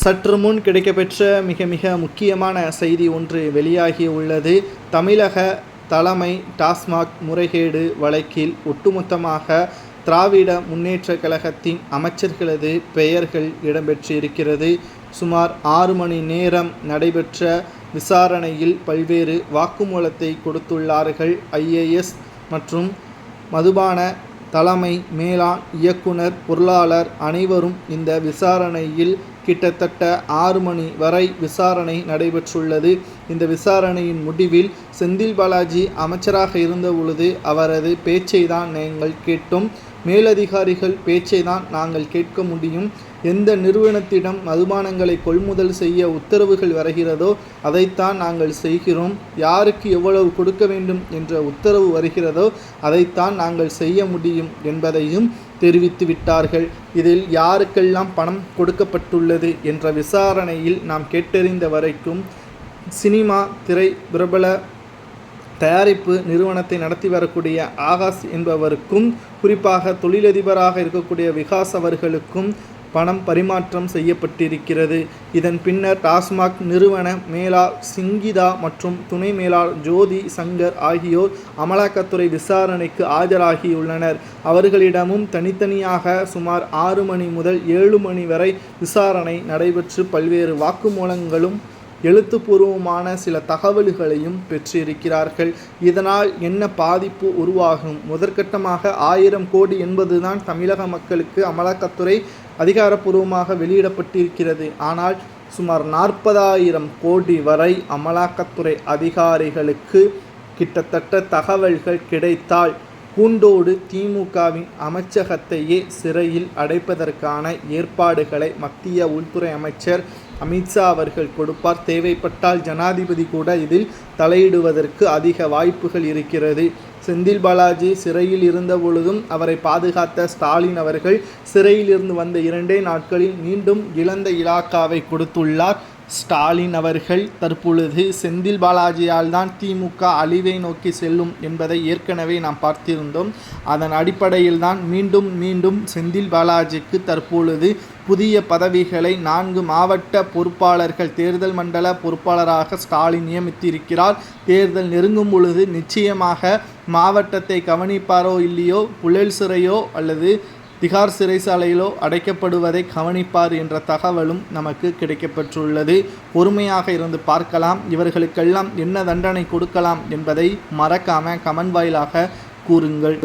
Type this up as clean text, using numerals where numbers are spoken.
சற்று முன் கிடைக்கப்பெற்ற மிக முக்கியமான செய்தி ஒன்று வெளியாகி உள்ளது. தமிழக தலைமை டாஸ்மாக் முறைகேடு வழக்கில் ஒட்டுமொத்தமாக திராவிட முன்னேற்ற கழகத்தின் அமைச்சர்களது பெயர்கள் இடம்பெற்றிருக்கிறது. சுமார் 6 மணி நேரம் நடைபெற்ற விசாரணையில் பல்வேறு வாக்குமூலத்தை கொடுத்துள்ளார்கள். IAS மற்றும் மதுபான தலைமை மேலாண் இயக்குனர், பொருளாளர் அனைவரும் இந்த விசாரணையில் கிட்டத்தட்ட 6 மணி வரை விசாரணை நடைபெற்றுள்ளது. இந்த விசாரணையின் முடிவில் செந்தில் பாலாஜி அமைச்சராக இருந்த பொழுது அவரது பேச்சை தான் நாங்கள் கேட்டோம். மேலதிகாரிகள் பேச்சை தான் நாங்கள் கேட்க முடியும். எந்த நிறுவனத்திடம் மதுபானங்களை கொள்முதல் செய்ய உத்தரவுகள் வருகிறதோ அதைத்தான் நாங்கள் செய்கிறோம். யாருக்கு எவ்வளவு கொடுக்க வேண்டும் என்ற உத்தரவு வருகிறதோ அதைத்தான் நாங்கள் செய்ய முடியும் என்பதையும் தெரிவித்து விட்டார்கள். இதில் யாருக்கெல்லாம் பணம் கொடுக்கப்பட்டுள்ளது என்ற விசாரணையில் நாம் கேட்டறிந்த வரைக்கும் சினிமா திரை பிரபல தயாரிப்பு நிறுவனத்தை நடத்தி வரக்கூடிய ஆகாஷ் என்பவருக்கும், குறிப்பாக தொழிலதிபராக இருக்கக்கூடிய விகாஸ் அவர்களுக்கும் பணம் பரிமாற்றம் செய்யப்பட்டிருக்கிறது. இதன் பின்னர் டாஸ்மாக் நிறுவன மேலாளர் சிங்கிதா மற்றும் துணை மேலாளர் ஜோதி சங்கர் ஆகியோர் அமலாக்கத்துறை விசாரணைக்கு ஆஜராகியுள்ளனர். அவர்களிடமும் தனித்தனியாக சுமார் 6 மணி முதல் 7 மணி வரை விசாரணை நடைபெற்று பல்வேறு வாக்குமூலங்களும் எழுத்துப்பூர்வமான சில தகவல்களையும் பெற்றிருக்கிறார்கள். இதனால் என்ன பாதிப்பு உருவாகும்? முதற்கட்டமாக 1000 கோடி என்பதுதான் தமிழக மக்களுக்கு அமலாக்கத்துறை அதிகாரப்பூர்வமாக வெளியிடப்பட்டிருக்கிறது. ஆனால் சுமார் 40,000 கோடி வரை அமலாக்கத்துறை அதிகாரிகளுக்கு கிட்டத்தட்ட தகவல்கள் கிடைத்தால் கூண்டோடு திமுகவின் அமைச்சகத்தையே சிறையில் அடைப்பதற்கான ஏற்பாடுகளை மத்திய உள்துறை அமைச்சர் அமித்ஷா அவர்கள் கொடுப்பார். தேவைப்பட்டால் ஜனாதிபதி கூட இதில் தலையிடுவதற்கு அதிக வாய்ப்புகள் இருக்கிறது. செந்தில் பாலாஜி சிறையில் இருந்த பொழுதும் அவரை பாதுகாத்த ஸ்டாலின் அவர்கள் சிறையில் இருந்து வந்த 2 நாட்களில் மீண்டும் இழந்த இலாக்காவை கொடுத்துள்ளார். ஸ்டாலின் அவர்கள் தற்பொழுது செந்தில் பாலாஜியால் தான் திமுக அழிவை நோக்கி செல்லும் என்பதை ஏற்கனவே நாம் பார்த்திருந்தோம். அதன் அடிப்படையில் தான் மீண்டும் செந்தில் பாலாஜிக்கு தற்பொழுது புதிய பதவிகளை 4 மாவட்ட பொறுப்பாளர்கள் தேர்தல் மண்டல பொறுப்பாளராக ஸ்டாலின் நியமித்திருக்கிறார். தேர்தல் நெருங்கும் பொழுது நிச்சயமாக மாவட்டத்தை கவனிப்பாரோ இல்லையோ புழல் சிறையோ அல்லது திகார் சிறைச்சாலையிலோ அடைக்கப்படுவதை கவனிப்பார் என்ற தகவலும் நமக்கு கிடைக்கப்பெற்றுள்ளது. பொறுமையாக இருந்து பார்க்கலாம். இவர்களுக்கெல்லாம் என்ன தண்டனை கொடுக்கலாம் என்பதை மறக்காம கமெண்ட் வாயிலாக கூறுங்கள்.